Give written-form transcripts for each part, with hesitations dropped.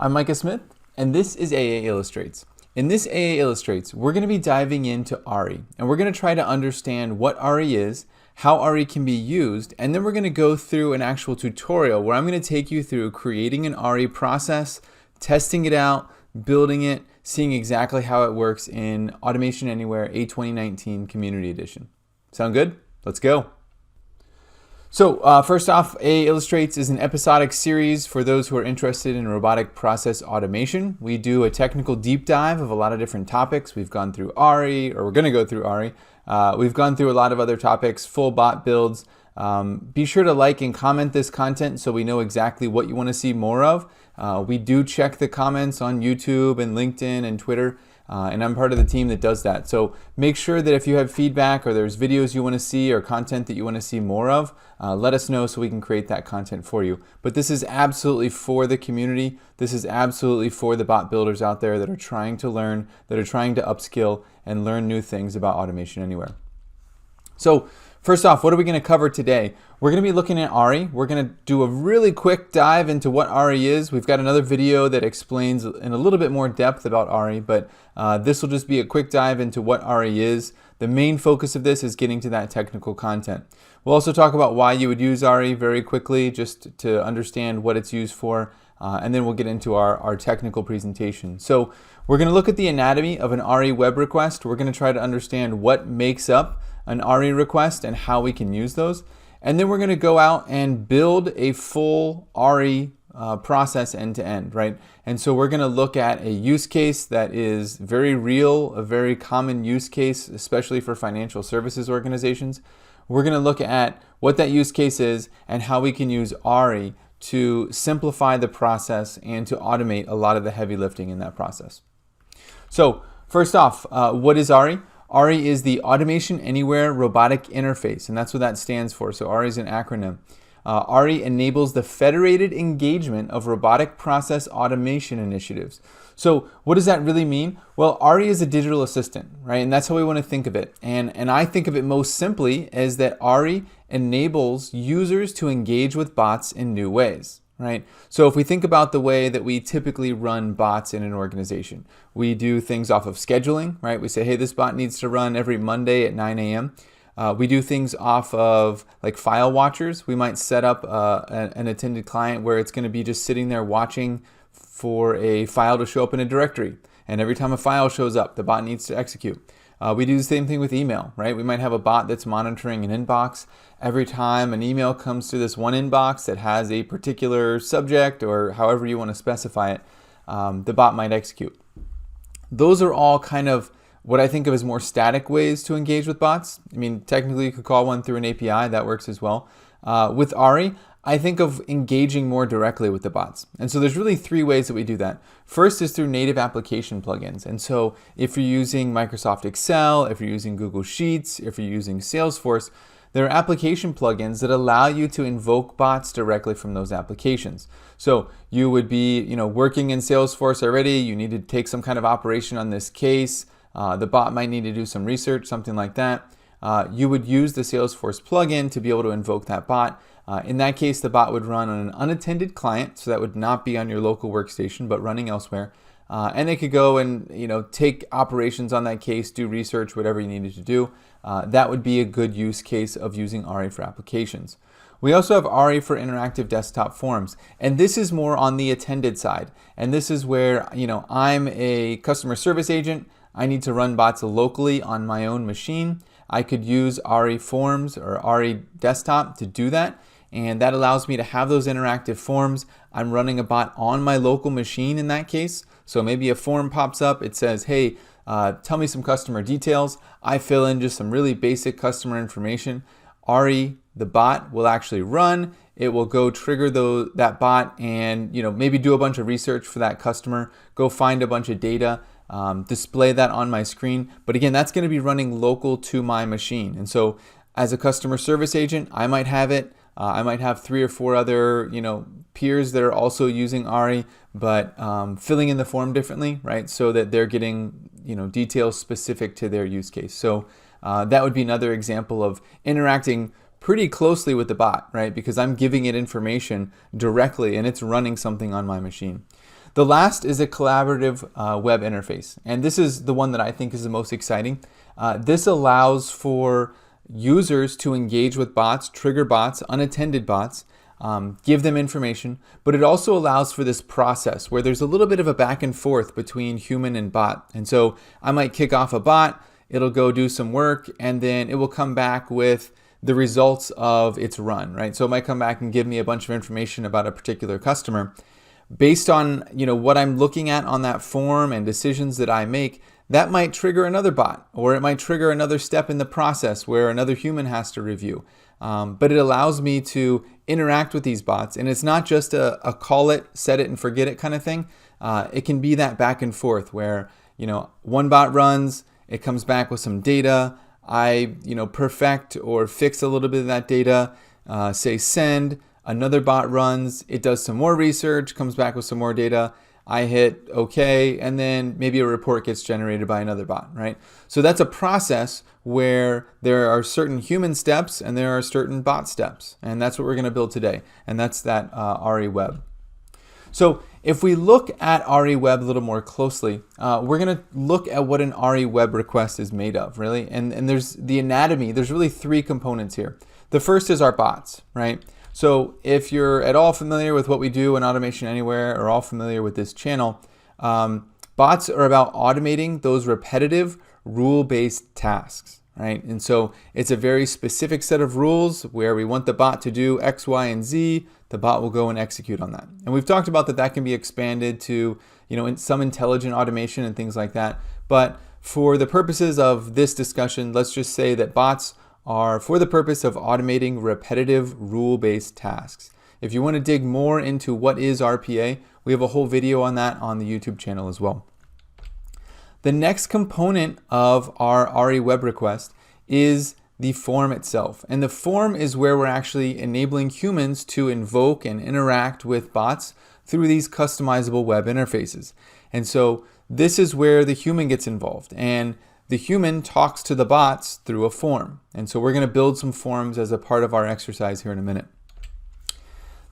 I'm Micah Smith, and this is AAillustrates. In this AAillustrates, we're going to be diving into RE, and we're going to try to understand what RE is, how RE can be used, and then we're going to go through an actual tutorial where I'm going to take you through creating an RE process, testing it out, building it, seeing exactly how it works in Automation Anywhere A2019 Community Edition. Sound good? Let's go. So first off, AAillustrates is an episodic series for those who are interested in robotic process automation. We do a technical deep dive of a lot of different topics. We've gone through RE, or we're going to go through RE. We've gone through a lot of other topics, full bot builds. Be sure to like and comment this content so we know exactly what you want to see more of. We do check the comments on YouTube and LinkedIn and Twitter. And I'm part of the team that does that. So make sure that if you have feedback or there's videos you want to see or content that you want to see more of, let us know so we can create that content for you. But this is absolutely for the community. This is absolutely for the bot builders out there that are trying to learn, that are trying to upskill and learn new things about Automation Anywhere. So first off, what are we going to cover today? We're going to be looking at RE. We're going to do a really quick dive into what RE is. We've got another video that explains in a little bit more depth about RE, but this will just be a quick dive into what RE is. The main focus of this is getting to that technical content. We'll also talk about why you would use RE very quickly, just to understand what it's used for, and then we'll get into our technical presentation. So we're going to look at the anatomy of an ReWeb request. We're going to try to understand what makes up an RE request and how we can use those. And then we're going to go out and build a full RE process end to end, right? And so we're going to look at a use case that is very real, a very common use case, especially for financial services organizations. We're going to look at what that use case is and how we can use RE to simplify the process and to automate a lot of the heavy lifting in that process. So first off, what is RE? RE is the Automation Anywhere Robotic Interface, and that's what that stands for. So RE is an acronym. RE enables the federated engagement of robotic process automation initiatives. So what does that really mean? Well, RE is a digital assistant, right? And that's how we want to think of it. And I think of it most simply as that RE enables users to engage with bots in new ways. Right? So if we think about the way that we typically run bots in an organization, we do things off of scheduling, right? We say, hey, this bot needs to run every Monday at 9 a.m. We do things off of like file watchers. We might set up an attended client where it's going to be just sitting there watching for a file to show up in a directory. And every time a file shows up, the bot needs to execute. We do the same thing with email, right? We might have a bot that's monitoring an inbox. Every time an email comes to this one inbox that has a particular subject or however you want to specify it, the bot might execute. Those are all kind of what I think of as more static ways to engage with bots. I mean, technically you could call one through an API, that works as well. With RE, I think of engaging more directly with the bots. And so there's really three ways that we do that. First is through native application plugins. And so if you're using Microsoft Excel, if you're using Google Sheets, if you're using Salesforce, there are application plugins that allow you to invoke bots directly from those applications. So you would be, working in Salesforce already, you need to take some kind of operation on this case. The bot might need to do some research, something like that. You would use the Salesforce plugin to be able to invoke that bot. In that case, the bot would run on an unattended client, so that would not be on your local workstation, but running elsewhere. And it could go and take operations on that case, do research, whatever you needed to do. That would be a good use case of using RE for applications. We also have RE for interactive desktop forms, and this is more on the attended side. And this is where I'm a customer service agent. I need to run bots locally on my own machine. I could use RE Forms or RE Desktop to do that, and that allows me to have those interactive forms. I'm running a bot on my local machine in that case. So maybe a form pops up, it says, hey, tell me some customer details. I fill in just some really basic customer information. RE, the bot, will actually run. It will go trigger that bot and maybe do a bunch of research for that customer, go find a bunch of data, display that on my screen. But again, that's going to be running local to my machine. And so as a customer service agent, I might have it. I might have 3 or 4 other, peers that are also using RE, but filling in the form differently, right? So that they're getting, details specific to their use case. So that would be another example of interacting pretty closely with the bot, right? Because I'm giving it information directly and it's running something on my machine. The last is a collaborative web interface, and this is the one that I think is the most exciting. This allows for users to engage with bots, trigger bots, unattended bots, give them information, but it also allows for this process where there's a little bit of a back and forth between human and bot. And so I might kick off a bot, it'll go do some work, and then it will come back with the results of its run, right? So it might come back and give me a bunch of information about a particular customer. Based on what I'm looking at on that form and decisions that I make, that might trigger another bot, or it might trigger another step in the process where another human has to review. But it allows me to interact with these bots, and it's not just a call it, set it, and forget it kind of thing. It can be that back and forth where one bot runs, it comes back with some data. I perfect or fix a little bit of that data, say send. Another bot runs, it does some more research, comes back with some more data. I hit OK, and then maybe a report gets generated by another bot, right? So that's a process where there are certain human steps and there are certain bot steps, and that's what we're going to build today, and that's that AARI Web. So if we look at AARI Web a little more closely, we're going to look at what an AARI Web request is made of, really. And there's the anatomy. There's really three components here. The first is our bots, right? So if you're at all familiar with what we do in Automation Anywhere, or all familiar with this channel, bots are about automating those repetitive rule-based tasks, right? And so it's a very specific set of rules where we want the bot to do X, Y, and Z. The bot will go and execute on that. And we've talked about that can be expanded to, in some intelligent automation and things like that. But for the purposes of this discussion, let's just say that bots are for the purpose of automating repetitive rule-based tasks. If you want to dig more into what is RPA, we have a whole video on that on the YouTube channel as well. The next component of our AARI Web request is the form itself. And the form is where we're actually enabling humans to invoke and interact with bots through these customizable web interfaces. And so this is where the human gets involved, and the human talks to the bots through a form. And so we're going to build some forms as a part of our exercise here in a minute.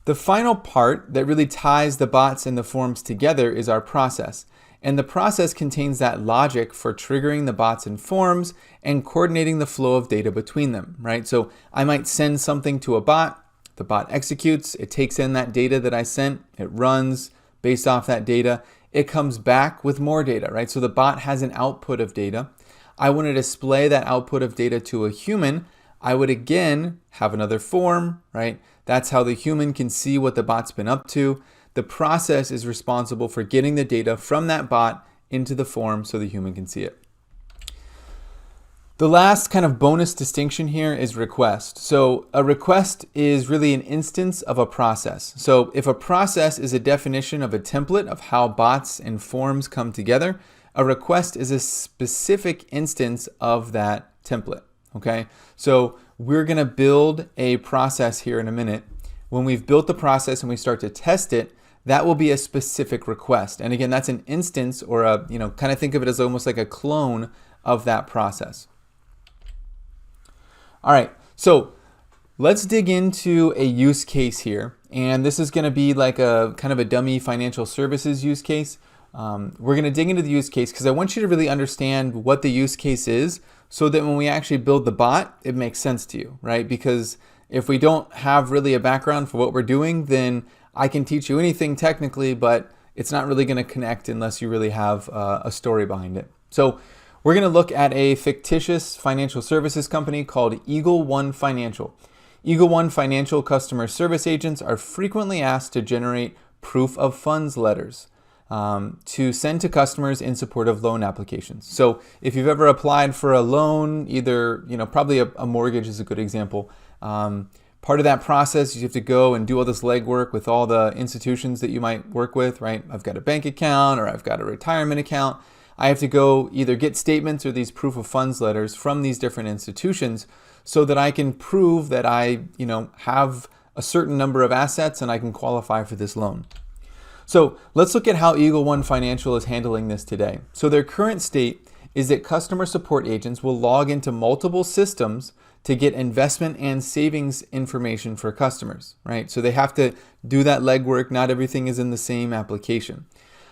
The final part that really ties the bots and the forms together is our process. And the process contains that logic for triggering the bots and forms and coordinating the flow of data between them, right? So I might send something to a bot, the bot executes, it takes in that data that I sent, it runs based off that data, it comes back with more data, right? So the bot has an output of data. I want to display that output of data to a human. I would again have another form, right? That's how the human can see what the bot's been up to. The process is responsible for getting the data from that bot into the form so the human can see it. The last kind of bonus distinction here is request. So a request is really an instance of a process. So if a process is a definition of a template of how bots and forms come together, a request is a specific instance of that template, okay? So we're gonna build a process here in a minute. When we've built the process and we start to test it, that will be a specific request. And again, that's an instance, or a, kind of think of it as almost like a clone of that process. All right, so let's dig into a use case here. And this is gonna be like a kind of a dummy financial services use case. We're going to dig into the use case because I want you to really understand what the use case is, so that when we actually build the bot, it makes sense to you, right? Because if we don't have really a background for what we're doing, then I can teach you anything technically, but it's not really going to connect unless you really have a story behind it. So we're going to look at a fictitious financial services company called Eagle One Financial. Eagle One Financial customer service agents are frequently asked to generate proof of funds letters to send to customers in support of loan applications. So if you've ever applied for a loan, either, probably a mortgage is a good example. Part of that process, you have to go and do all this legwork with all the institutions that you might work with, right? I've got a bank account, or I've got a retirement account. I have to go either get statements or these proof of funds letters from these different institutions so that I can prove that I, have a certain number of assets and I can qualify for this loan. So let's look at how Eagle One Financial is handling this today. So their current state is that customer support agents will log into multiple systems to get investment and savings information for customers, right? So they have to do that legwork. Not everything is in the same application.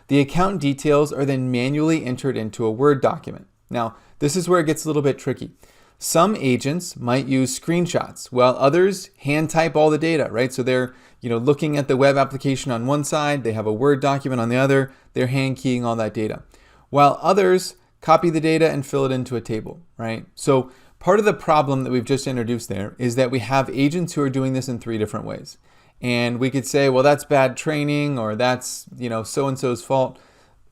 The account details are then manually entered into a Word document. Now, this is where it gets a little bit tricky. Some agents might use screenshots, while others hand type all the data, right? So they're looking at the web application on one side, they have a Word document on the other, they're hand keying all that data. While others copy the data and fill it into a table, right? So part of the problem that we've just introduced there is that we have agents who are doing this in 3 different ways. And we could say, well, that's bad training, or that's, so-and-so's fault.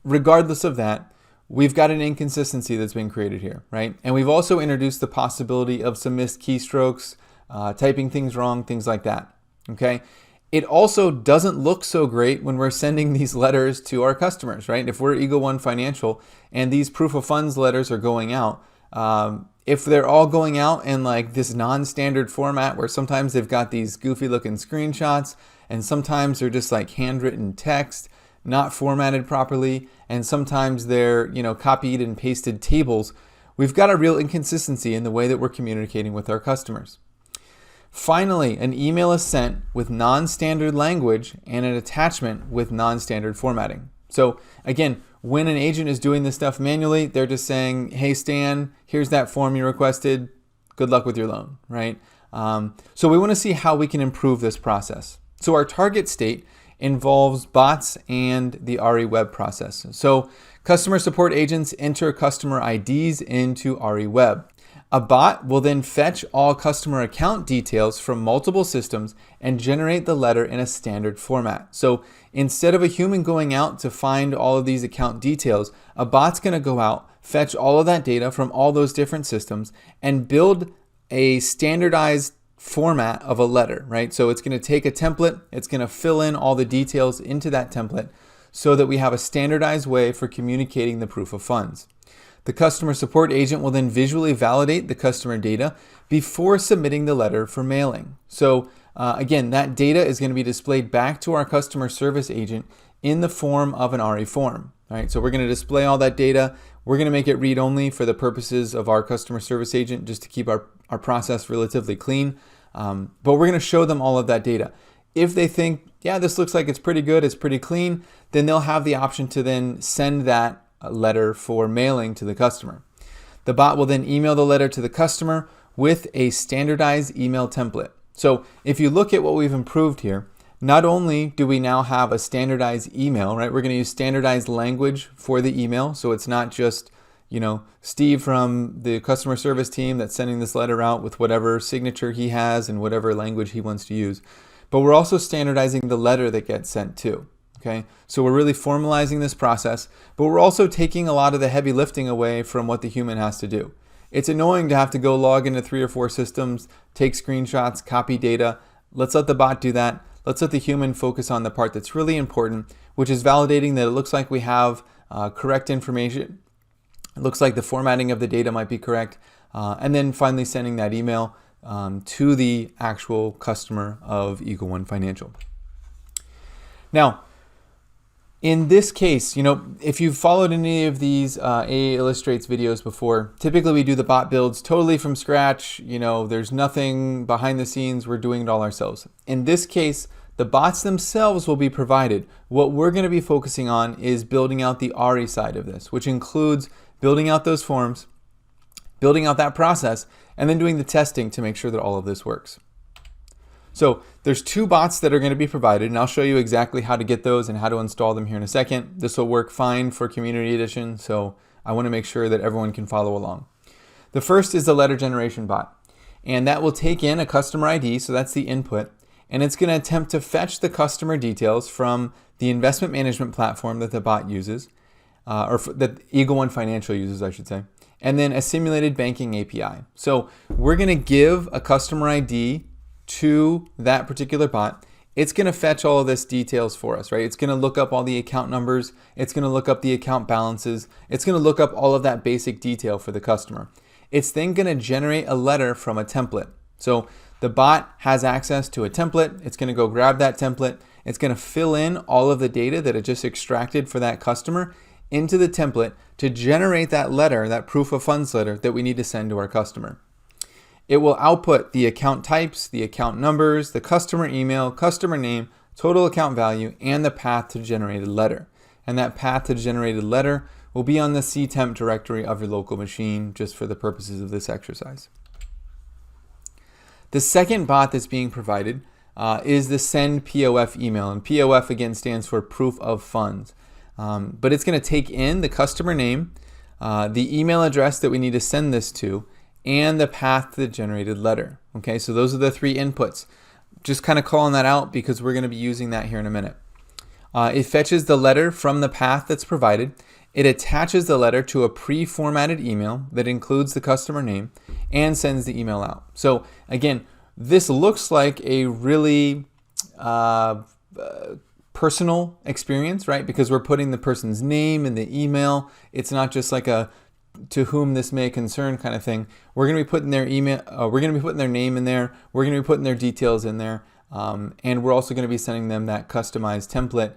Regardless of that, we've got an inconsistency that's been created here, right? And we've also introduced the possibility of some missed keystrokes, typing things wrong, things like that, okay? It also doesn't look so great when we're sending these letters to our customers, right? If we're Eagle One Financial and these proof of funds letters are going out, if they're all going out in like this non-standard format where sometimes they've got these goofy looking screenshots and sometimes they're just like handwritten text, not formatted properly, and sometimes they're, copied and pasted tables, we've got a real inconsistency in the way that we're communicating with our customers. Finally, an email is sent with non-standard language and an attachment with non-standard formatting. So again, when an agent is doing this stuff manually, they're just saying, hey Stan, here's that form you requested, good luck with your loan, right? So we want to see how we can improve this process. So our target state involves bots and the RE Web process. So customer support agents enter customer IDs into RE Web. A bot will then fetch all customer account details from multiple systems and generate the letter in a standard format. So instead of a human going out to find all of these account details, a bot's going to go out, fetch all of that data from all those different systems, and build a standardized format of a letter, right? So it's going to take a template, it's going to fill in all the details into that template so that we have a standardized way for communicating the proof of funds. The customer support agent will then visually validate the customer data before submitting the letter for mailing. So again, that data is going to be displayed back to our customer service agent in the form of an RE form. Right? So we're going to display all that data. We're going to make it read-only for the purposes of our customer service agent, just to keep our process relatively clean. But we're going to show them all of that data. If they think, yeah, this looks like it's pretty good, it's pretty clean, then they'll have the option to then send that letter for mailing to the customer. The bot will then email the letter to the customer with a standardized email template. So if you look at what we've improved here, not only do we now have a standardized email, right? We're going to use standardized language for the email. So it's not just, Steve from the customer service team that's sending this letter out with whatever signature he has and whatever language he wants to use. But we're also standardizing the letter that gets sent too. Okay, so we're really formalizing this process, but we're also taking a lot of the heavy lifting away from what the human has to do. It's annoying to have to go log into 3 or 4 systems, take screenshots, copy data. Let's let the bot do that. Let's let the human focus on the part that's really important, which is validating that it looks like we have correct information. It looks like the formatting of the data might be correct. And then finally sending that email to the actual customer of Eagle One Financial. Now, in this case, if you've followed any of these AAillustrates videos before, typically we do the bot builds totally from scratch. There's nothing behind the scenes. We're doing it all ourselves. In this case, the bots themselves will be provided. What we're going to be focusing on is building out the RE side of this, which includes building out those forms, building out that process, and then doing the testing to make sure that all of this works. So there's 2 bots that are going to be provided, and I'll show you exactly how to get those and how to install them here in a second. This will work fine for Community Edition, so I want to make sure that everyone can follow along. The first is the letter generation bot, and that will take in a customer ID, so that's the input, and it's going to attempt to fetch the customer details from the investment management platform that the bot uses, or that Eagle One Financial uses, I should say, and then a simulated banking API. So we're going to give a customer ID to that particular bot. It's going to fetch all of this details for us, right? It's going to look up all the account numbers. It's going to look up the account balances. It's going to look up all of that basic detail for the customer. It's then going to generate a letter from a template. So the bot has access to a template. It's going to go grab that template. It's going to fill in all of the data that it just extracted for that customer into the template to generate that letter, that proof of funds letter that we need to send to our customer. It will output the account types, the account numbers, the customer email, customer name, total account value, and the path to generated letter. And that path to generated letter will be on the ctemp directory of your local machine, just for the purposes of this exercise. The second bot that's being provided is the send POF email. And POF again stands for proof of funds. But it's going to take in the customer name, the email address that we need to send this to, and the path to the generated letter. Okay, so those are the three inputs. Just kind of calling that out because we're going to be using that here in a minute. It fetches the letter from the path that's provided. It attaches the letter to a pre-formatted email that includes the customer name and sends the email out. So again, this looks like a really personal experience, right? Because we're putting the person's name in the email. It's not just like a to whom this may concern kind of thing. We're going to be putting their email, we're going to be putting their name in there. We're going to be putting their details in there. And we're also going to be sending them that customized template,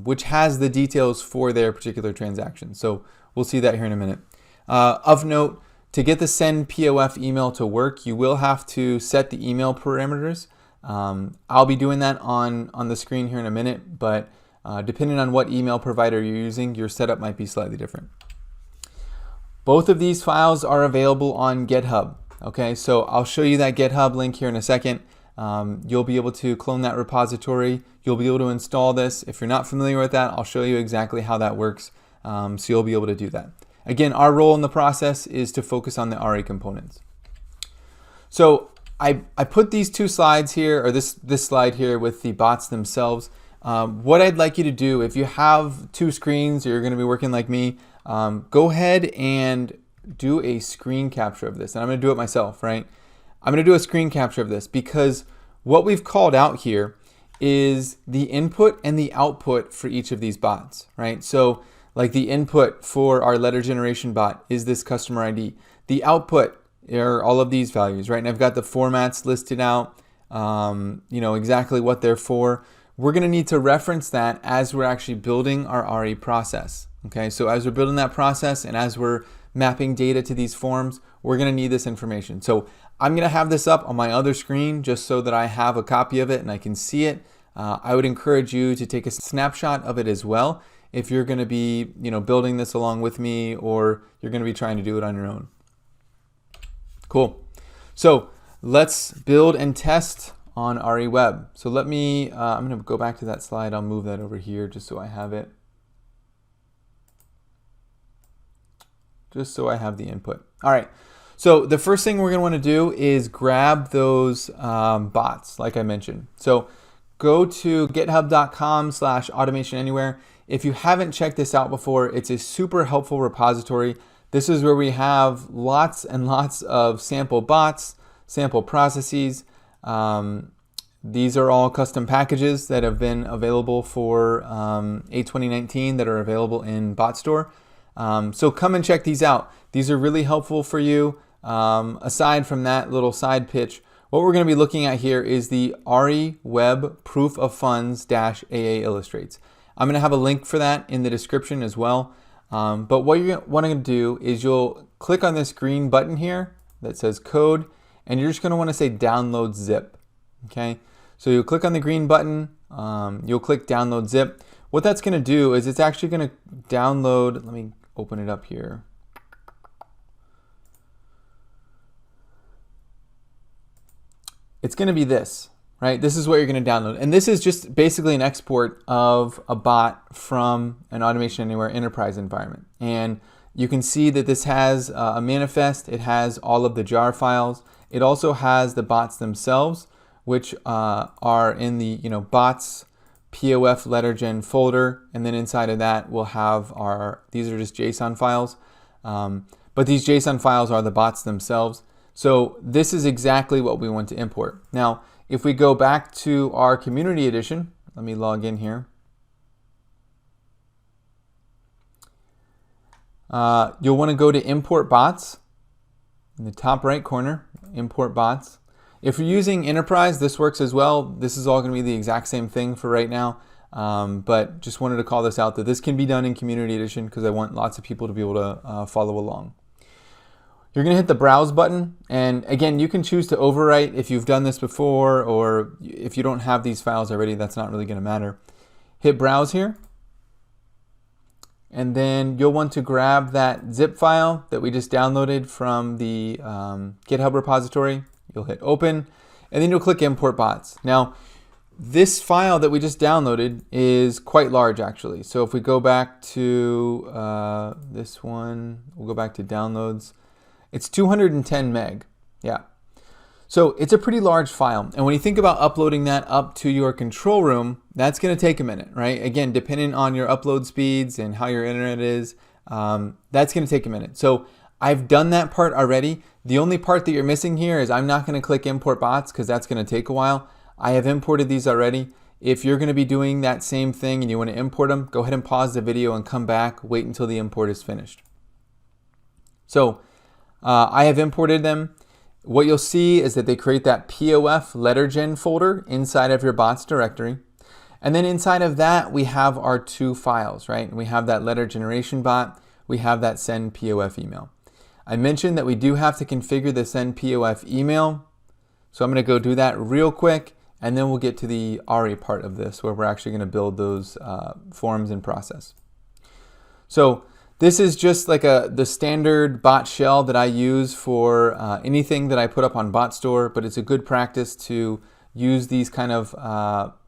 which has the details for their particular transaction. So we'll see that here in a minute. Of note, to get the send POF email to work, you will have to set the email parameters. I'll be doing that on the screen here in a minute, but depending on what email provider you're using, your setup might be slightly different. Both of these files are available on GitHub. Okay, so I'll show you that GitHub link here in a second. You'll be able to clone that repository. You'll be able to install this. If you're not familiar with that, I'll show you exactly how that works. So you'll be able to do that. Again, our role in the process is to focus on the RE components. So I put these two slides here, or this slide here with the bots themselves. What I'd like you to do, if you have two screens or you're going to be working like me, go ahead and do a screen capture of this. And I'm going to do it myself, right? I'm going to do a screen capture of this because what we've called out here is the input and the output for each of these bots, right? So like the input for our letter generation bot is this customer ID. The output are all of these values, right? And I've got the formats listed out, exactly what they're for. We're going to need to reference that as we're actually building our RE process. Okay, so as we're building that process and as we're mapping data to these forms, we're going to need this information. So I'm going to have this up on my other screen just so that I have a copy of it and I can see it. I would encourage you to take a snapshot of it as well if you're going to be, building this along with me, or you're going to be trying to do it on your own. Cool. So let's build and test on ReWeb. So let me, I'm going to go back to that slide. I'll move that over here just so I have it. Just so I have the input. All right. So the first thing we're going to want to do is grab those bots, like I mentioned. So go to github.com/automationanywhere. If you haven't checked this out before, it's a super helpful repository. This is where we have lots and lots of sample bots, sample processes. These are all custom packages that have been available for A2019 that are available in BotStore. So come and check these out. These are really helpful for you. Aside from that little side pitch, what we're going to be looking at here is the ReWeb Proof of Funds AAillustrates. I'm going to have a link for that in the description as well. But what you're wanting to do is you'll click on this green button here that says code, and you're just going to want to say download zip. Okay, so you'll click on the green button, you'll click download zip. What that's going to do is it's actually going to download, let me open it up here. It's going to be this, right? This is what you're going to download. And this is just basically an export of a bot from an Automation Anywhere enterprise environment. And you can see that this has a manifest. It has all of the jar files. It also has the bots themselves, which are in the bots POF letter gen folder. And then inside of that, we'll have these are just JSON files. But these JSON files are the bots themselves. So this is exactly what we want to import. Now, if we go back to our community edition, let me log in here. You'll want to go to import bots in the top right corner, import bots. If you're using enterprise, this works as well. This is all going to be the exact same thing for right now. But just wanted to call this out that this can be done in Community Edition because I want lots of people to be able to follow along. You're going to hit the Browse button, and again, you can choose to overwrite if you've done this before, or if you don't have these files already, that's not really going to matter. Hit Browse here, and then you'll want to grab that zip file that we just downloaded from the GitHub repository. You'll hit Open, and then you'll click Import Bots. Now, this file that we just downloaded is quite large, actually. So if we go back to this one, we'll go back to Downloads. It's 210 meg, yeah. So it's a pretty large file. And when you think about uploading that up to your control room, that's gonna take a minute, right? Again, depending on your upload speeds and how your internet is, that's gonna take a minute. So I've done that part already. The only part that you're missing here is I'm not gonna click Import Bots because that's gonna take a while. I have imported these already. If you're gonna be doing that same thing and you wanna import them, go ahead and pause the video and come back, wait until the import is finished. So, I have imported them. What you'll see is that they create that POF lettergen folder inside of your bots directory. And then inside of that, we have our two files, right? We have that letter generation bot, we have that send POF email. I mentioned that we do have to configure the send POF email. So I'm gonna go do that real quick, and then we'll get to the AARI part of this where we're actually gonna build those forms and process. So this is just like the standard bot shell that I use for anything that I put up on BotStore, but it's a good practice to use these kind of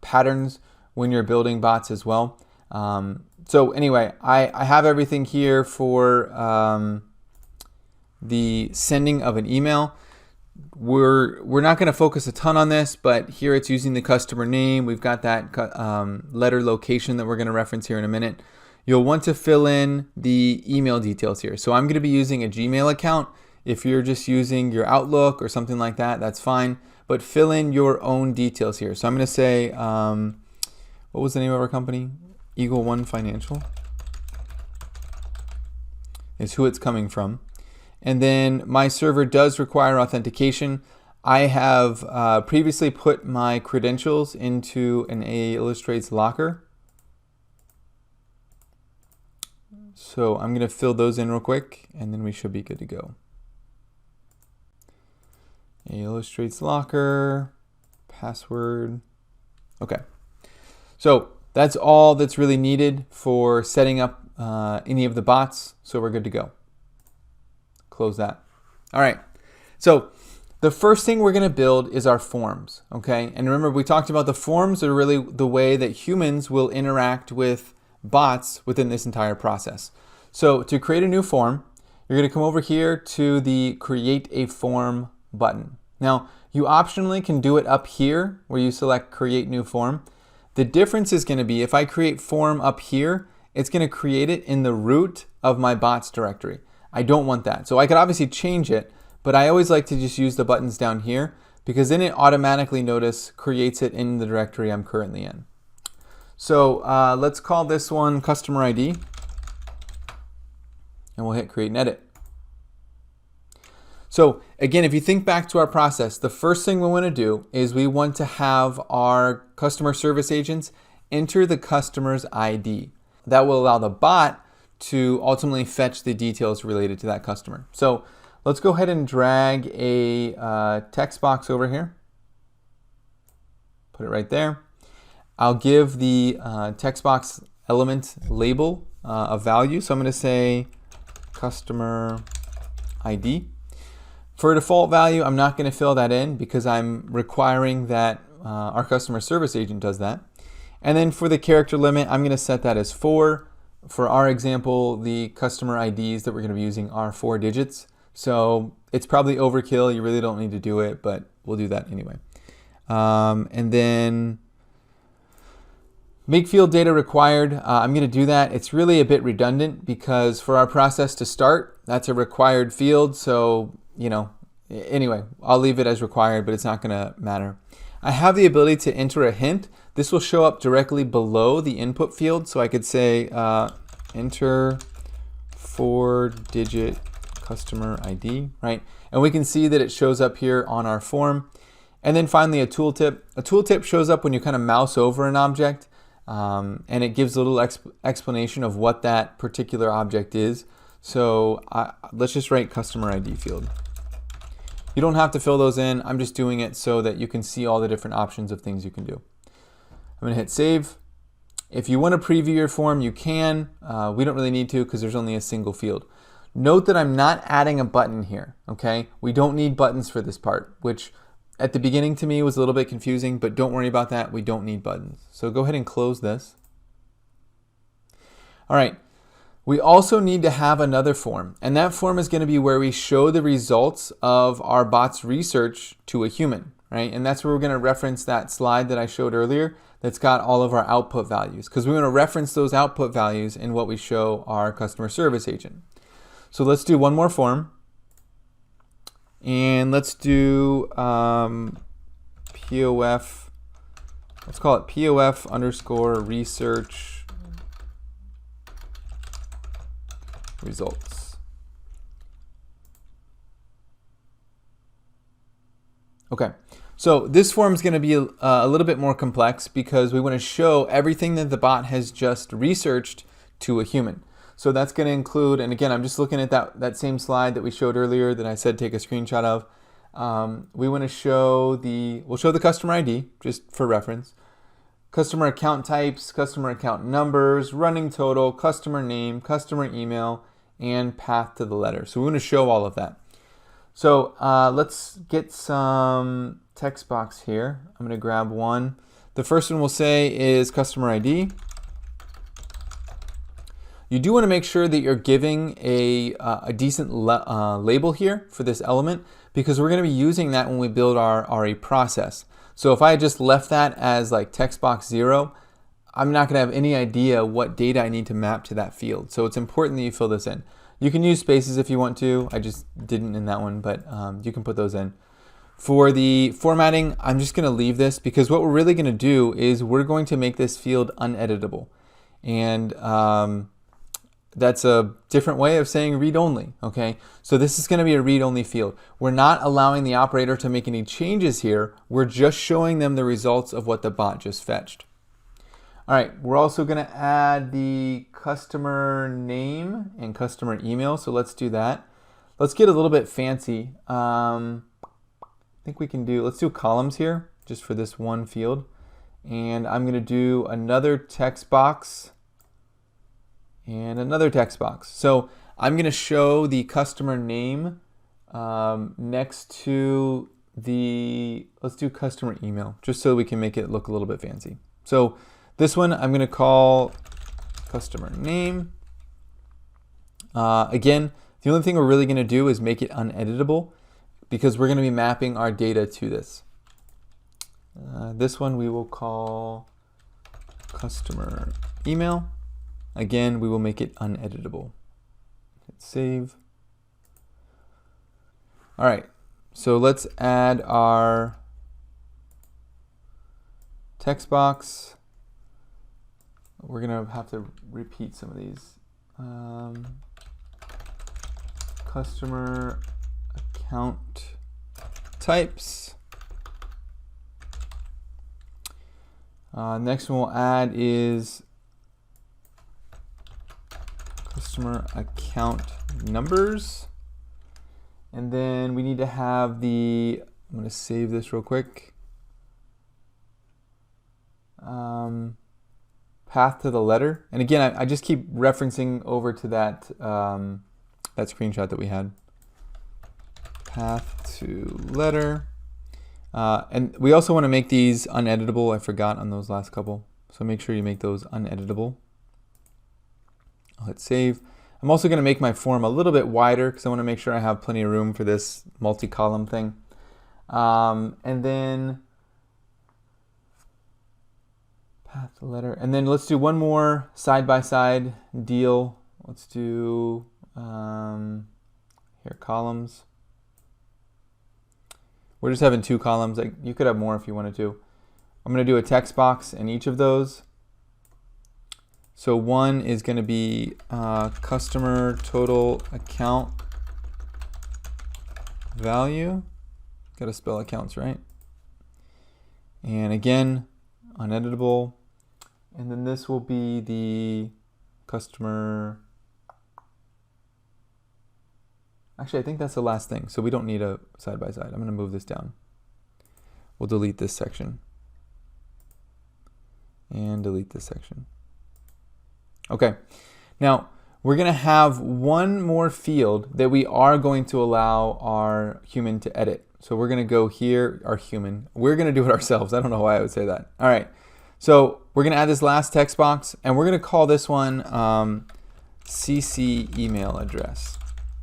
patterns when you're building bots as well. So anyway, I have everything here for the sending of an email. We're not going to focus a ton on this, but here it's using the customer name. We've got that letter location that we're going to reference here in a minute. You'll want to fill in the email details here. So I'm going to be using a Gmail account. If you're just using your Outlook or something like that, that's fine. But fill in your own details here. So I'm going to say, what was the name of our company? Eagle One Financial is who it's coming from. And then my server does require authentication. I have previously put my credentials into an AAillustrates locker. So I'm going to fill those in real quick, and then we should be good to go. AAillustrates locker, password. Okay. So that's all that's really needed for setting up any of the bots. So we're good to go. Close that. All right. So the first thing we're going to build is our forms. Okay. And remember, we talked about the forms are really the way that humans will interact with bots within this entire process. So to create a new form, you're going to come over here to the Create a Form button. Now, you optionally can do it up here where you select Create New Form. The difference is going to be if I create form up here, it's going to create it in the root of my bots directory. I don't want that. So I could obviously change it, but I always like to just use the buttons down here because then it automatically creates it in the directory I'm currently in. So let's call this one customer ID, and we'll hit create and edit. So again, if you think back to our process, the first thing we want to do is we want to have our customer service agents enter the customer's ID. That will allow the bot to ultimately fetch the details related to that customer. So let's go ahead and drag a text box over here. Put it right there. I'll give the text box element label a value. So I'm going to say customer ID. For a default value, I'm not going to fill that in because I'm requiring that our customer service agent does that. And then for the character limit, I'm going to set that as 4. For our example, the customer IDs that we're going to be using are 4 digits. So it's probably overkill. You really don't need to do it, but we'll do that anyway. And then make field data required. I'm going to do that. It's really a bit redundant because for our process to start, that's a required field. So, anyway, I'll leave it as required, but it's not going to matter. I have the ability to enter a hint. This will show up directly below the input field. So I could say enter 4-digit customer ID, right? And we can see that it shows up here on our form. And then finally a tooltip. A tooltip shows up when you kind of mouse over an object. And it gives a little explanation of what that particular object is. So let's just write customer ID field. You don't have to fill those in. I'm just doing it so that you can see all the different options of things you can do. I'm going to hit save. If you want to preview your form, you can. We don't really need to because there's only a single field. Note that I'm not adding a button here, okay? We don't need buttons for this part, which at the beginning to me was a little bit confusing, but don't worry about that. We don't need buttons. So go ahead and close this. All right. We also need to have another form, and that form is going to be where we show the results of our bot's research to a human, right? And that's where we're going to reference that slide that I showed earlier that's got all of our output values, because we want to reference those output values in what we show our customer service agent. So let's do one more form, and let's do POF, let's call it POF underscore research results. Okay, so this form is going to be a little bit more complex because we want to show everything that the bot has just researched to a human. So that's going to include, and again, I'm just looking at that same slide that we showed earlier that I said take a screenshot of. We want to show we'll show the customer ID just for reference. Customer account types, customer account numbers, running total, customer name, customer email, and path to the letter. So we want to show all of that. So let's get some text box here. I'm going to grab one. The first one we'll say is customer ID. You do want to make sure that you're giving a decent label here for this element, because we're going to be using that when we build our RE process. So if I just left that as like text box 0, I'm not going to have any idea what data I need to map to that field. So it's important that you fill this in. You can use spaces if you want to. I just didn't in that one, but you can put those in. For the formatting, I'm just going to leave this because what we're really going to do is we're going to make this field uneditable. And that's a different way of saying read-only, okay? So this is going to be a read-only field. We're not allowing the operator to make any changes here. We're just showing them the results of what the bot just fetched. All right, we're also going to add the customer name and customer email, so let's do that. Let's get a little bit fancy. I think we can let's do columns here, just for this one field. And I'm going to do another text box and another text box. So I'm going to show the customer name next to let's do customer email, just so we can make it look a little bit fancy. So this one I'm going to call customer name. Again, the only thing we're really going to do is make it uneditable because we're going to be mapping our data to this. This one we will call customer email. Again, we will make it uneditable. Hit save. All right, so let's add our text box. We're going to have to repeat some of these. Customer account types. Next one we'll add is customer account numbers. And then we need to have I'm going to save this real quick. Path to the letter. And again, I just keep referencing over to that screenshot that we had. Path to letter. And we also want to make these uneditable. I forgot on those last couple. So make sure you make those uneditable. I'll hit save. I'm also going to make my form a little bit wider because I want to make sure I have plenty of room for this multi-column thing. And then path to letter. And then let's do one more side-by-side deal. Let's do here columns. We're just having 2 columns. You could have more if you wanted to. I'm going to do a text box in each of those. So one is going to be customer total account value. Got to spell accounts right. And again, uneditable. And then this will be the customer. Actually, I think that's the last thing. So we don't need a side by side. I'm going to move this down. We'll delete this section. And delete this section. Okay. Now, we're going to have one more field that we are going to allow our human to edit. So we're going to go here, our human. We're going to do it ourselves. I don't know why I would say that. All right. So we're going to add this last text box, and we're going to call this one CC email address.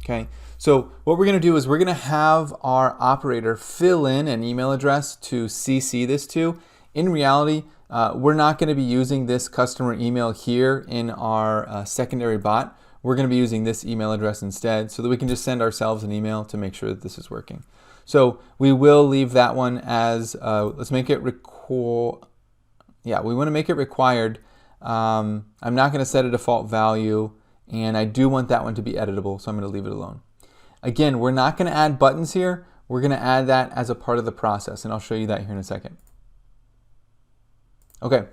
Okay. So what we're going to do is we're going to have our operator fill in an email address to CC this to. In reality, we're not going to be using this customer email here in our secondary bot. We're going to be using this email address instead so that we can just send ourselves an email to make sure that this is working. So we will leave that one as, let's make it we want to make it required. I'm not going to set a default value, and I do want that one to be editable, so I'm going to leave it alone. Again, we're not going to add buttons here. We're going to add that as a part of the process, and I'll show you that here in a second. Okay,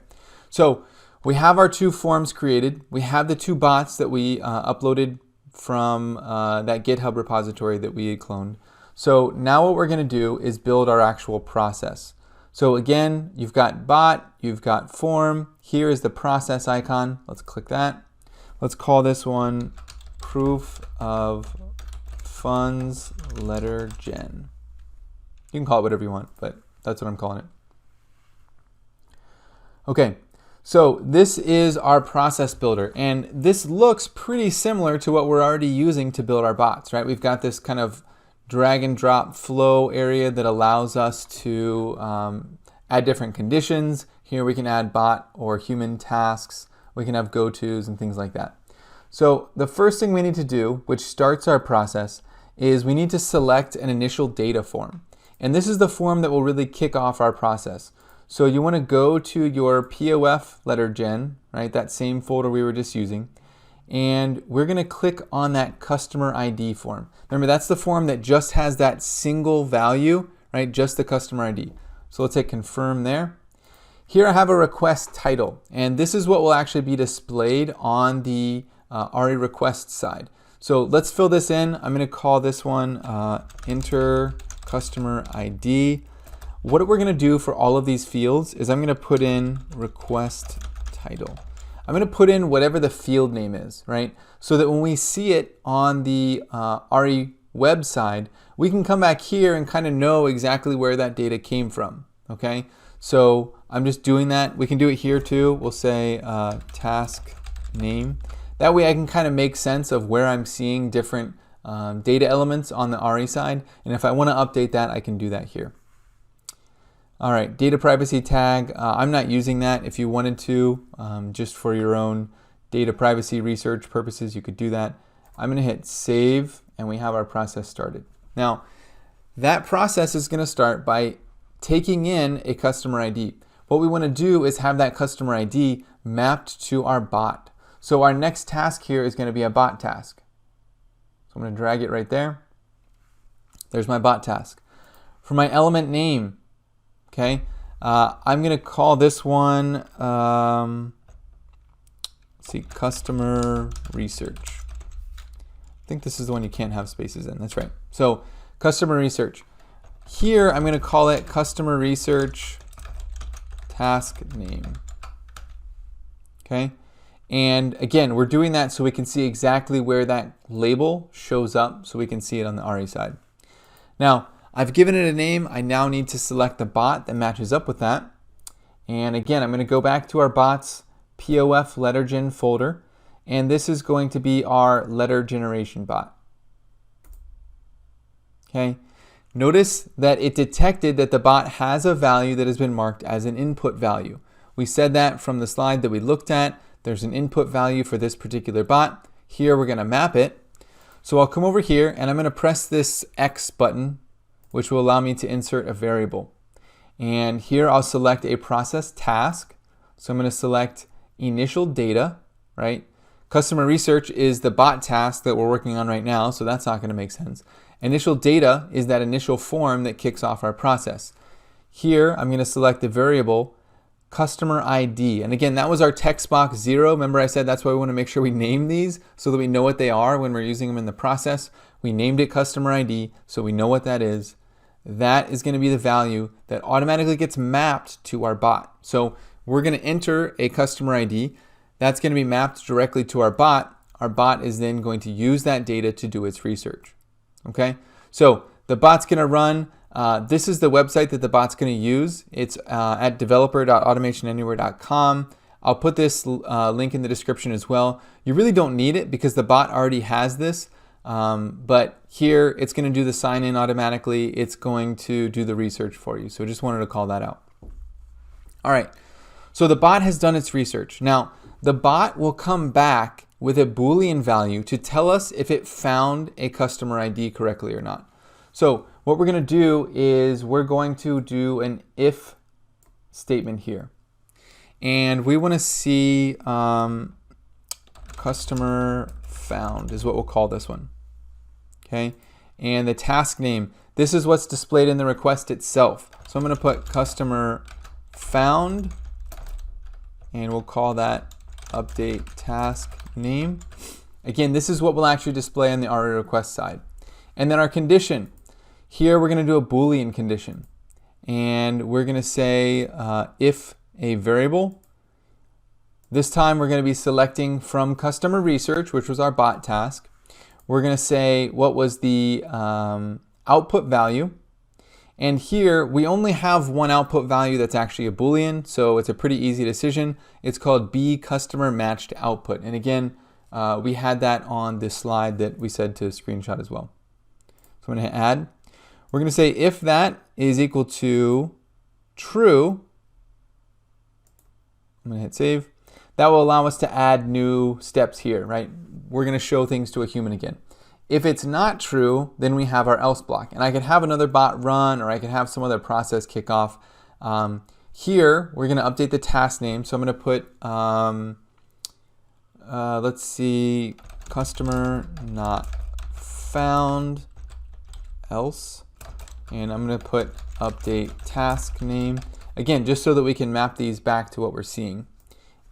so we have our two forms created. We have the two bots that we uploaded from that GitHub repository that we had cloned. So now what we're going to do is build our actual process. So again, you've got bot, you've got form. Here is the process icon. Let's click that. Let's call this one proof of funds letter gen. You can call it whatever you want, but that's what I'm calling it. Okay, so this is our process builder, and this looks pretty similar to what we're already using to build our bots, right? We've got this kind of drag and drop flow area that allows us to add different conditions. Here we can add bot or human tasks. We can have go-tos and things like that. So the first thing we need to do, which starts our process, is we need to select an initial data form. And this is the form that will really kick off our process. So you want to go to your POF letter gen, right? That same folder we were just using. And we're going to click on that customer ID form. Remember, that's the form that just has that single value, right? Just the customer ID. So let's hit confirm there. Here I have a request title, and this is what will actually be displayed on the RE request side. So let's fill this in. I'm going to call this one enter customer ID. What we're going to do for all of these fields is I'm going to put in request title. I'm going to put in whatever the field name is, right? So that when we see it on the RE Web side, we can come back here and kind of know exactly where that data came from, okay? So I'm just doing that. We can do it here too. We'll say task name. That way I can kind of make sense of where I'm seeing different data elements on the RE side. And if I want to update that, I can do that here. All right, data privacy tag. I'm not using that. If you wanted to, just for your own data privacy research purposes, you could do that. I'm going to hit save, and we have our process started. Now, that process is going to start by taking in a customer ID. What we want to do is have that customer ID mapped to our bot. So our next task here is going to be a bot task. So I'm going to drag it right there. There's my bot task. For my element name, okay, I'm going to call this one, let's see, customer research. I think this is the one you can't have spaces in. That's right. So customer research. Here I'm going to call it customer research task name. Okay. And again, we're doing that so we can see exactly where that label shows up so we can see it on the RE side. Now, I've given it a name. I now need to select the bot that matches up with that. And again, I'm going to go back to our bots POF letter gen folder. And this is going to be our letter generation bot. Okay. Notice that it detected that the bot has a value that has been marked as an input value. We said that from the slide that we looked at. There's an input value for this particular bot. Here we're going to map it. So I'll come over here and I'm going to press this X button, which will allow me to insert a variable. And here I'll select a process task. So I'm going to select initial data, right? Customer research is the bot task that we're working on right now, so that's not going to make sense. Initial data is that initial form that kicks off our process. Here I'm going to select the variable customer ID. And again, that was our text box 0. Remember I said that's why we want to make sure we name these so that we know what they are when we're using them in the process. We named it customer ID, so we know what that is. That is going to be the value that automatically gets mapped to our bot. So we're going to enter a customer ID. That's going to be mapped directly to our bot. Our bot is then going to use that data to do its research. Okay, so the bot's going to run. This is the website that the bot's going to use. It's at developer.automationanywhere.com. I'll put this link in the description as well. You really don't need it because the bot already has this. But here it's going to do the sign in automatically. It's going to do the research for you. So just wanted to call that out. All right. So the bot has done its research. Now the bot will come back with a Boolean value to tell us if it found a customer ID correctly or not. So what we're going to do is we're going to do an if statement here. And we want to see customer found is what we'll call this one. Okay, and the task name, this is what's displayed in the request itself. So I'm going to put customer found, and we'll call that update task name. Again, this is what will actually display on the RE request side. And then our condition, here we're going to do a Boolean condition. And we're going to say if a variable. This time we're going to be selecting from customer research, which was our bot task. We're going to say what was the output value. And here we only have one output value that's actually a Boolean, so it's a pretty easy decision. It's called B customer matched output. And again, we had that on this slide that we said to screenshot as well. So I'm going to add. We're going to say if that is equal to true, I'm going to hit save. That will allow us to add new steps here, right? We're going to show things to a human again. If it's not true, then we have our else block. And I could have another bot run, or I could have some other process kick off. Here, we're going to update the task name. So I'm going to put, let's see, customer not found else. And I'm going to put update task name. Again, just so that we can map these back to what we're seeing.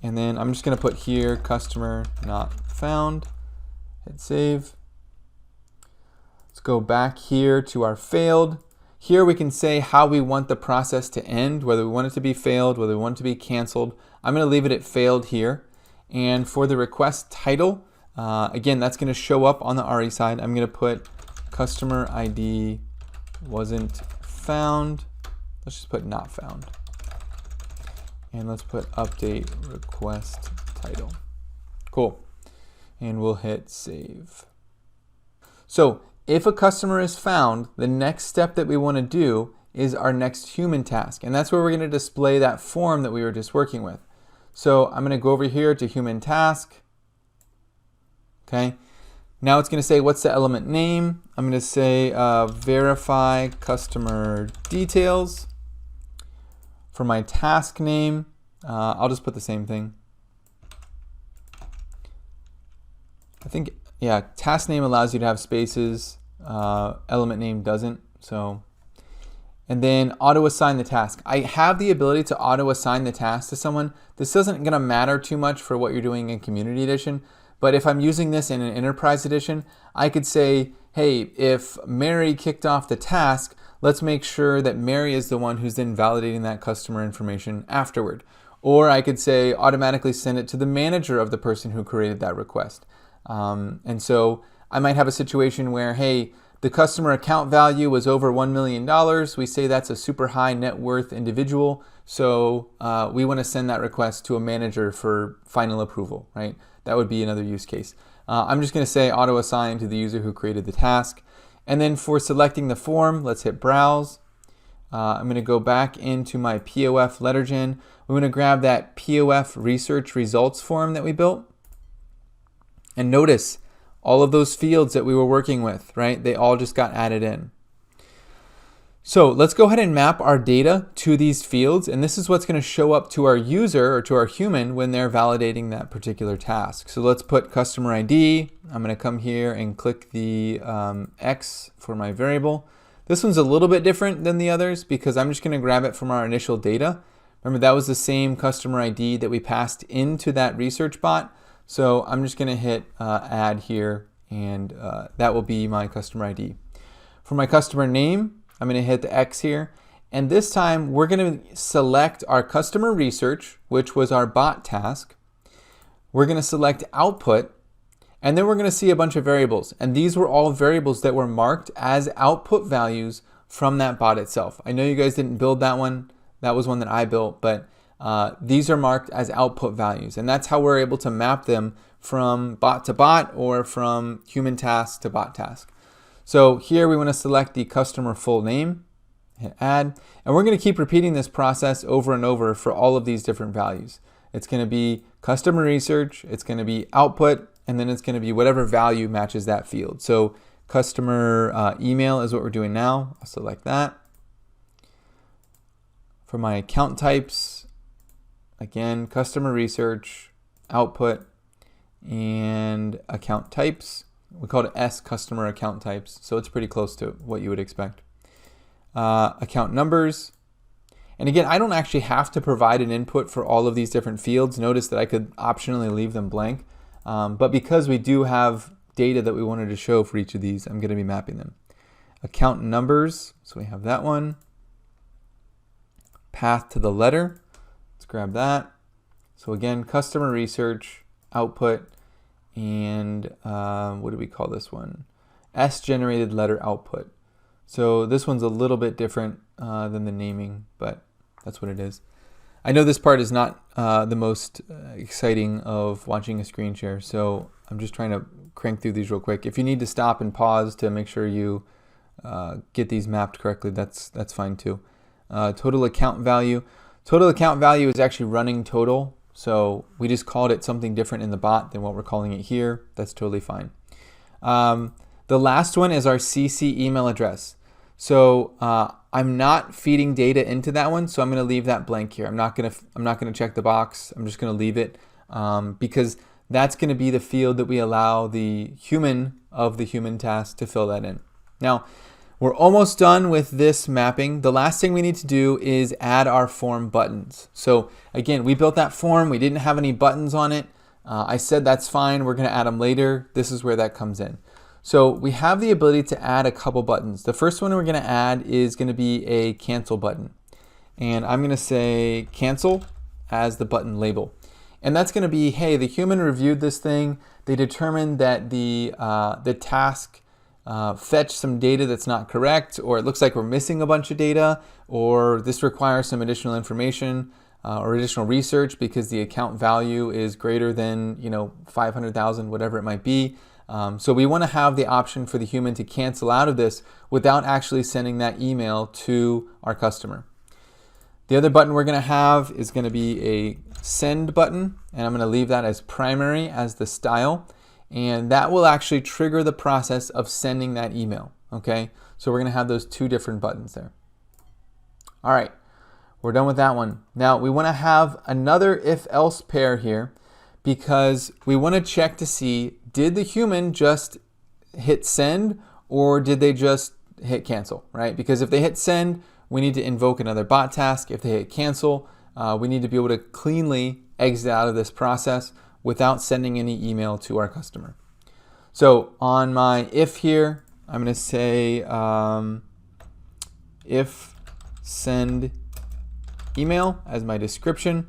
And then I'm just going to put here customer not found. Hit save. Let's go back here to our failed. Here we can say how we want the process to end, whether we want it to be failed, whether we want it to be canceled. I'm going to leave it at failed here. And for the request title, again, that's going to show up on the RE side. I'm going to put customer ID wasn't found. Let's just put not found. And let's put update request title. Cool. And we'll hit save. So if a customer is found, the next step that we want to do is our next human task. And that's where we're going to display that form that we were just working with. So I'm going to go over here to human task. Okay. Now it's going to say, what's the element name? I'm going to say verify customer details. For my task name, I'll just put the same thing. I think, yeah, task name allows you to have spaces. Element name doesn't. So, and then auto assign the task. I have the ability to auto assign the task to someone. This isn't going to matter too much for what you're doing in Community Edition. But if I'm using this in an Enterprise Edition, I could say, hey, if Mary kicked off the task, let's make sure that Mary is the one who's then validating that customer information afterward. Or I could say automatically send it to the manager of the person who created that request. And so I might have a situation where, hey, the customer account value was over $1 million. We say that's a super high net worth individual. So we want to send that request to a manager for final approval, right? That would be another use case. I'm just going to say auto assign to the user who created the task. And then for selecting the form, let's hit browse. I'm going to go back into my POF letter gen. We're going to grab that POF research results form that we built. And notice all of those fields that we were working with, right? They all just got added in. So let's go ahead and map our data to these fields. And this is what's going to show up to our user or to our human when they're validating that particular task. So let's put customer ID. I'm going to come here and click the X for my variable. This one's a little bit different than the others because I'm just going to grab it from our initial data. Remember, that was the same customer ID that we passed into that research bot. So I'm just going to hit add here, and that will be my customer ID. For my customer name, I'm going to hit the X here. And this time, we're going to select our customer research, which was our bot task. We're going to select output, and then we're going to see a bunch of variables. And these were all variables that were marked as output values from that bot itself. I know you guys didn't build that one. That was one that I built, but these are marked as output values. And that's how we're able to map them from bot to bot or from human task to bot task. So here we want to select the customer full name, hit add, and we're going to keep repeating this process over and over for all of these different values. It's going to be customer research, it's going to be output, and then it's going to be whatever value matches that field. So customer email is what we're doing now. I'll select that. For my account types, again, customer research, output, and account types. We call it S, customer account types, so it's pretty close to what you would expect. Account numbers. And again, I don't actually have to provide an input for all of these different fields. Notice that I could optionally leave them blank. But because we do have data that we wanted to show for each of these, I'm going to be mapping them. Account numbers, so we have that one. Path to the letter, let's grab that. So again, customer research, output, and what do we call this one? S generated letter output. So this one's a little bit different than the naming, but that's what it is. I know this part is not the most exciting of watching a screen share, so I'm just trying to crank through these real quick. If you need to stop and pause to make sure you get these mapped correctly, that's fine too. Total account value. Total account value is actually running total, so we just called it something different in the bot than what we're calling it here. That's totally fine. The last one is our CC email address. So I'm not feeding data into that one, so I'm going to leave that blank here. I'm not going to check the box. I'm just going to leave it because that's going to be the field that we allow the human of the human task to fill that in. Now, we're almost done with this mapping. The last thing we need to do is add our form buttons. So again, we built that form. We didn't have any buttons on it. I said that's fine. We're going to add them later. This is where that comes in. So we have the ability to add a couple buttons. The first one we're going to add is going to be a cancel button. And I'm going to say cancel as the button label. And that's going to be, hey, the human reviewed this thing. They determined that the task fetched some data that's not correct, or it looks like we're missing a bunch of data, or this requires some additional information or additional research because the account value is greater than 500,000, whatever it might be. So we want to have the option for the human to cancel out of this without actually sending that email to our customer. The other button we're going to have is going to be a send button, and I'm going to leave that as primary as the style, and that will actually trigger the process of sending that email. Okay, so we're going to have those two different buttons there. All right, we're done with that one. Now we want to have another if-else pair here because we want to check to see, did the human just hit send or did they just hit cancel, right? Because if they hit send, we need to invoke another bot task. If they hit cancel, we need to be able to cleanly exit out of this process without sending any email to our customer. So on my if here, I'm going to say if send email as my description.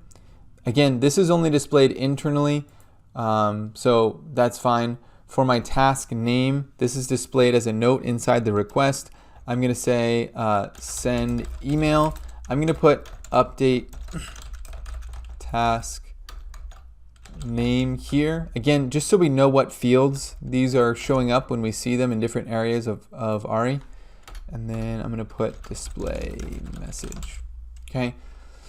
Again, this is only displayed internally, so that's fine. For my task name, this is displayed as a note inside the request. I'm going to say send email. I'm going to put update task name here. Again, just so we know what fields these are showing up when we see them in different areas of AARI. And then I'm going to put display message. Okay,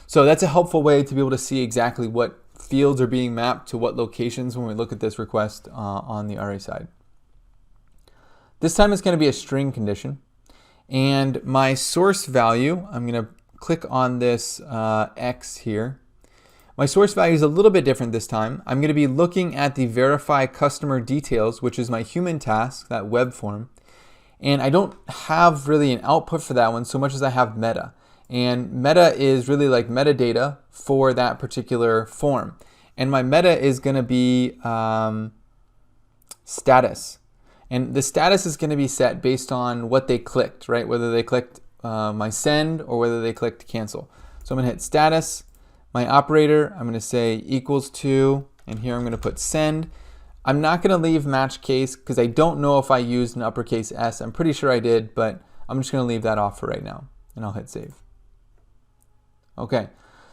so that's a helpful way to be able to see exactly what fields are being mapped to what locations when we look at this request on the AARI side. This time it's going to be a string condition. And my source value, I'm going to click on this X here. My source value is a little bit different this time. I'm going to be looking at the verify customer details, which is my human task, that web form. And I don't have really an output for that one so much as I have meta. And meta is really like metadata for that particular form. And my meta is going to be status. And the status is going to be set based on what they clicked, right? Whether they clicked my send or whether they clicked cancel. So I'm going to hit status. My operator, I'm going to say equals to, and here I'm going to put send. I'm not going to leave match case because I don't know if I used an uppercase S. I'm pretty sure I did, but I'm just going to leave that off for right now, and I'll hit save. Okay,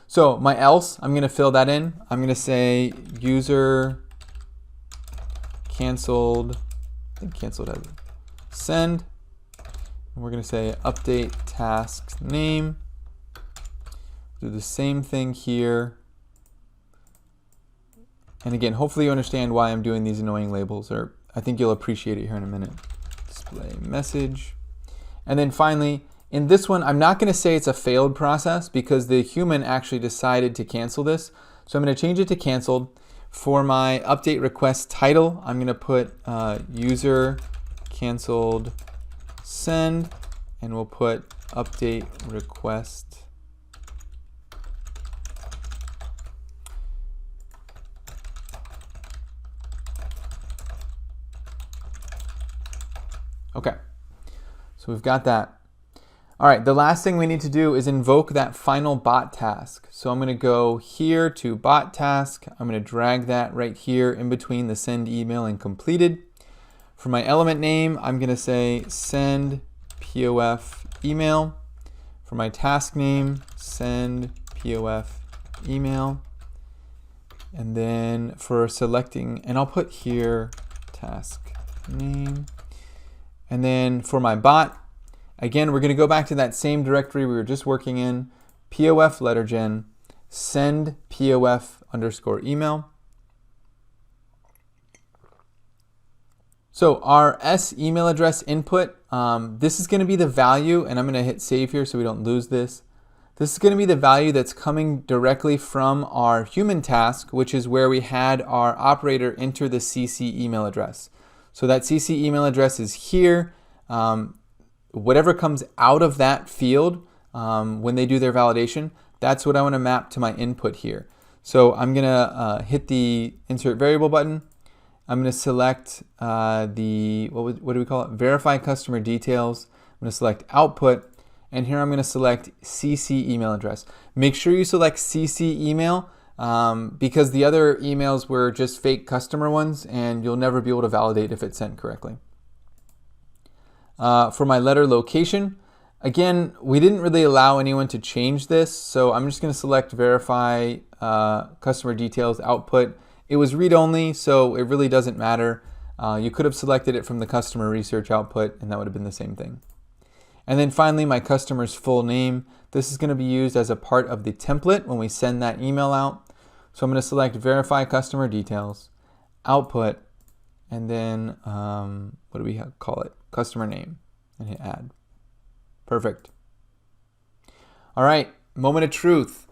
so my else, I'm going to fill that in. I'm going to say user canceled, I think canceled has it, send. And we're going to say update task name. Do the same thing here. And again, hopefully you understand why I'm doing these annoying labels, or I think you'll appreciate it here in a minute. Display message. And then finally, in this one, I'm not going to say it's a failed process because the human actually decided to cancel this. So I'm going to change it to canceled. For my update request title, I'm going to put user canceled send, and we'll put update request. Okay, so we've got that. All right, the last thing we need to do is invoke that final bot task. So I'm going to go here to bot task. I'm going to drag that right here in between the send email and completed. For my element name, I'm going to say send POF email. For my task name, send POF email. And then for selecting, and I'll put here task name. And then for my bot, again, we're going to go back to that same directory we were just working in, POF lettergen, send POF underscore email. So our S email address input, this is going to be the value, and I'm going to hit save here so we don't lose this. This is going to be the value that's coming directly from our human task, which is where we had our operator enter the CC email address. So that CC email address is here. Whatever comes out of that field when they do their validation, that's what I want to map to my input here. So I'm going to hit the insert variable button. I'm going to select what do we call it? Verify customer details. I'm going to select output, and here I'm going to select CC email address. Make sure you select CC email because the other emails were just fake customer ones, and you'll never be able to validate if it's sent correctly. For my letter location, again, we didn't really allow anyone to change this, so I'm just going to select verify customer details output. It was read-only, so it really doesn't matter. You could have selected it from the customer research output, and that would have been the same thing. And then finally, my customer's full name. This is going to be used as a part of the template when we send that email out. So I'm going to select verify customer details, output, and then what do we call it? Customer name, and hit add. Perfect. All right, moment of truth.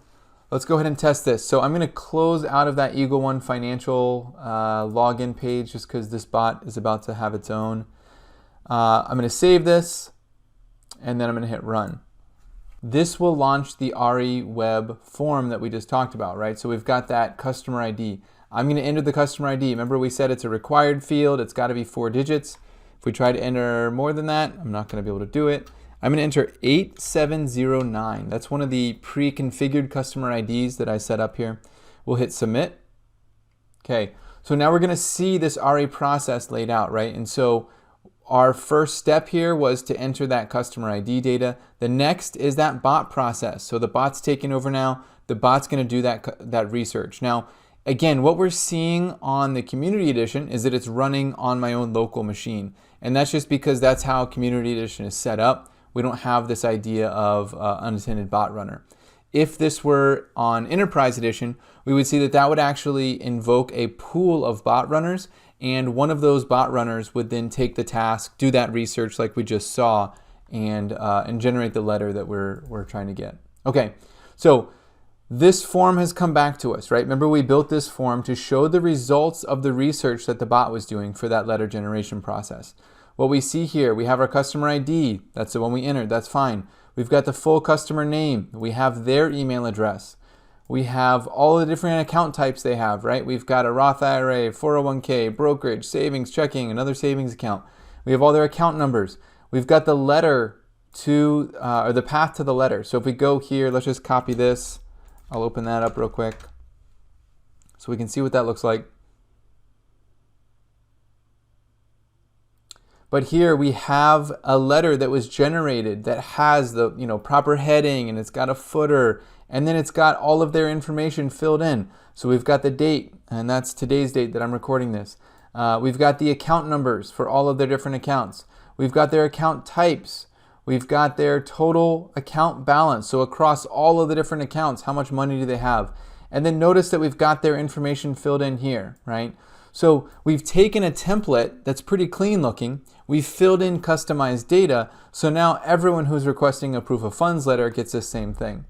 Let's go ahead and test this. So I'm going to close out of that Eagle One financial login page just because this bot is about to have its own. I'm going to save this, and then I'm going to hit run. This will launch the RE Web form that we just talked about, right? So we've got that customer ID. I'm going to enter the customer ID. Remember we said it's a required field. It's got to be 4 digits. If we try to enter more than that, I'm not going to be able to do it. I'm going to enter 8709. That's one of the pre-configured customer IDs that I set up here. We'll hit submit. Okay, so now we're going to see this RE process laid out, right? And so our first step here was to enter that customer ID data. The next is that bot process. So the bot's taking over now. The bot's going to do that research. Now, again, what we're seeing on the Community Edition is that it's running on my own local machine. And that's just because that's how Community Edition is set up. We don't have this idea of unattended bot runner. If this were on Enterprise Edition, we would see that that would actually invoke a pool of bot runners, and one of those bot runners would then take the task, do that research like we just saw, and generate the letter that we're trying to get. Okay, so this form has come back to us, right? Remember we built this form to show the results of the research that the bot was doing for that letter generation process. What we see here, we have our customer ID. That's the one we entered. That's fine. We've got the full customer name. We have their email address. We have all the different account types they have, right? We've got a Roth IRA, 401k, brokerage, savings, checking, another savings account. We have all their account numbers. We've got the letter to, or the path to the letter. So if we go here, let's just copy this. I'll open that up real quick so we can see what that looks like. But here we have a letter that was generated that has the proper heading, and it's got a footer, and then it's got all of their information filled in. So we've got the date, and that's today's date that I'm recording this. We've got the account numbers for all of their different accounts. We've got their account types. We've got their total account balance. So across all of the different accounts, how much money do they have? And then notice that we've got their information filled in here, right? So we've taken a template that's pretty clean looking. We've filled in customized data. So now everyone who's requesting a proof of funds letter gets the same thing. I'm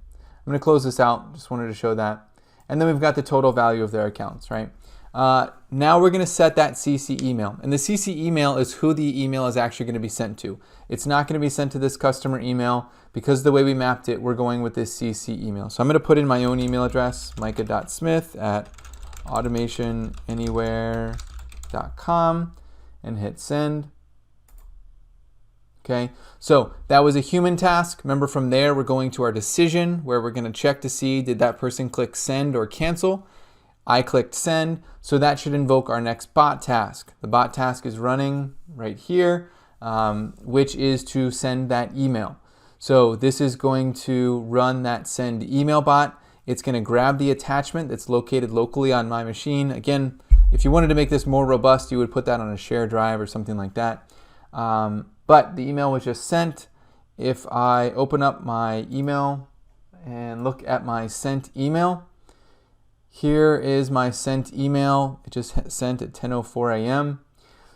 going to close this out. Just wanted to show that. And then we've got the total value of their accounts, right? Now we're going to set that CC email. And the CC email is who the email is actually going to be sent to. It's not going to be sent to this customer email because the way we mapped it, we're going with this CC email. So I'm going to put in my own email address, micah.smith@automationanywhere.com, and hit send. Okay, so that was a human task. Remember, from there, we're going to our decision where we're going to check to see did that person click send or cancel. I clicked send, so that should invoke our next bot task. The bot task is running right here, which is to send that email. So this is going to run that send email bot. It's going to grab the attachment that's located locally on my machine. Again, if you wanted to make this more robust, you would put that on a shared drive or something like that. But the email was just sent. If I open up my email and look at my sent email, here is my sent email. It just sent at 10:04 a.m.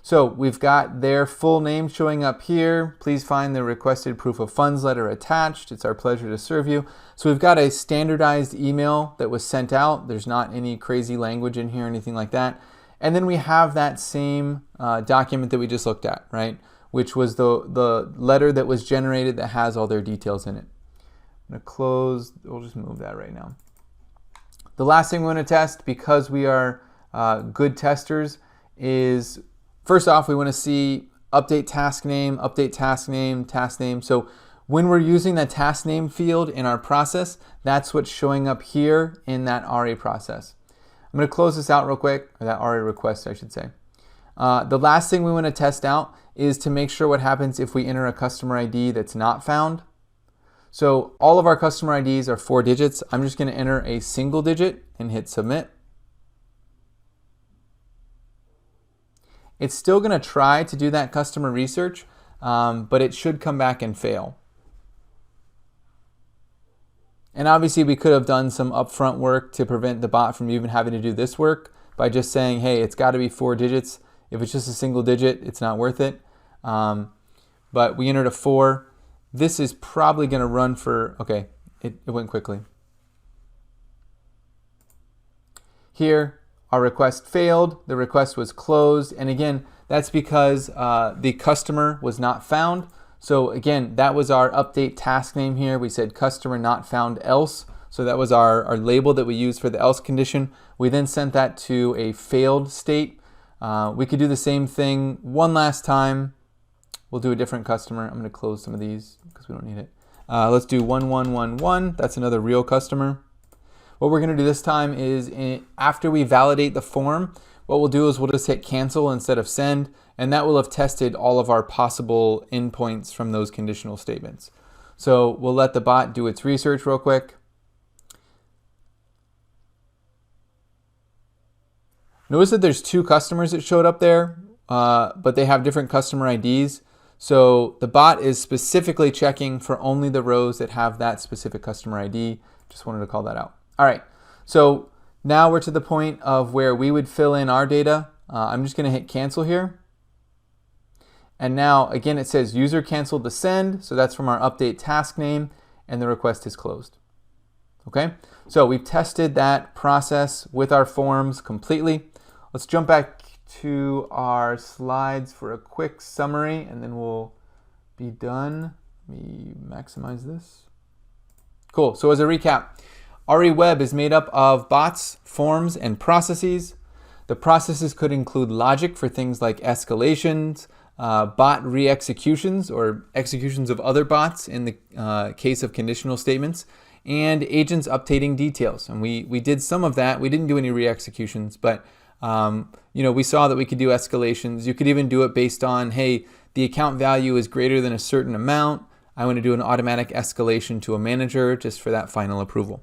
So we've got their full name showing up here. Please find the requested proof of funds letter attached. It's our pleasure to serve you. So we've got a standardized email that was sent out. There's not any crazy language in here or anything like that. And then we have that same document that we just looked at, right? Which was the letter that was generated that has all their details in it. I'm going to close. We'll just move that right now. The last thing we want to test, because we are good testers, is first off, we want to see update task name, task name. So when we're using that task name field in our process, that's what's showing up here in that RA process. I'm going to close this out real quick, or that RA request, I should say. The last thing we want to test out is to make sure what happens if we enter a customer ID that's not found. So all of our customer IDs are 4 digits. I'm just going to enter a single digit and hit submit. It's still going to try to do that customer research, but it should come back and fail. And obviously we could have done some upfront work to prevent the bot from even having to do this work by just saying, hey, it's got to be 4 digits. If it's just a single digit, it's not worth it. But we entered a 4. This is probably going to run for, okay, it went quickly. Here, our request failed. The request was closed. And again, that's because the customer was not found. So again, that was our update task name here. We said customer not found else. So that was our label that we used for the else condition. We then sent that to a failed state. We could do the same thing one last time. We'll do a different customer. I'm going to close some of these because we don't need it. Let's do 1111. That's another real customer. What we're going to do this time is after we validate the form, what we'll do is we'll just hit cancel instead of send, and that will have tested all of our possible endpoints from those conditional statements. So we'll let the bot do its research real quick. Notice that there's 2 customers that showed up there, but they have different customer IDs. So the bot is specifically checking for only the rows that have that specific customer ID. Just wanted to call that out. All right, so now we're to the point of where we would fill in our data. I'm just going to hit cancel here. And now, again, it says user canceled the send. So that's from our update task name, and the request is closed. Okay, so we've tested that process with our forms completely. Let's jump back to our slides for a quick summary, and then we'll be done. Let me maximize this. Cool. So as a recap, ReWeb is made up of bots, forms, and processes. The processes could include logic for things like escalations, bot re-executions or executions of other bots in the case of conditional statements, and agents updating details. And we did some of that. We didn't do any re-executions, but we saw that we could do escalations. You could even do it based on, hey, the account value is greater than a certain amount. I want to do an automatic escalation to a manager just for that final approval.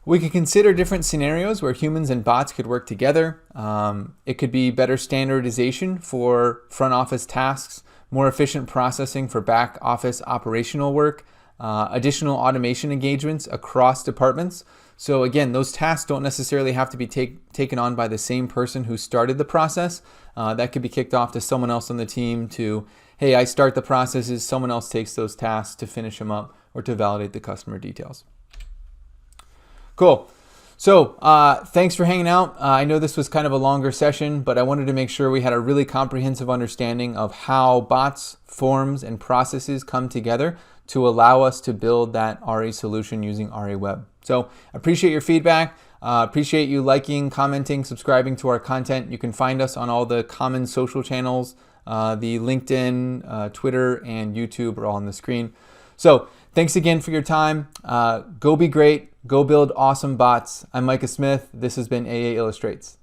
We could consider different scenarios where humans and bots could work together. It could be better standardization for front office tasks, more efficient processing for back office operational work, additional automation engagements across departments. So again, those tasks don't necessarily have to be taken on by the same person who started the process. That could be kicked off to someone else on the team to, hey, I start the processes, someone else takes those tasks to finish them up or to validate the customer details. Cool. So thanks for hanging out. I know this was kind of a longer session, but I wanted to make sure we had a really comprehensive understanding of how bots, forms, and processes come together to allow us to build that RE solution using RE Web. So appreciate your feedback. Appreciate you liking, commenting, subscribing to our content. You can find us on all the common social channels. The LinkedIn, Twitter, and YouTube are all on the screen. So thanks again for your time. Go be great. Go build awesome bots. I'm Micah Smith. This has been AA Illustrates.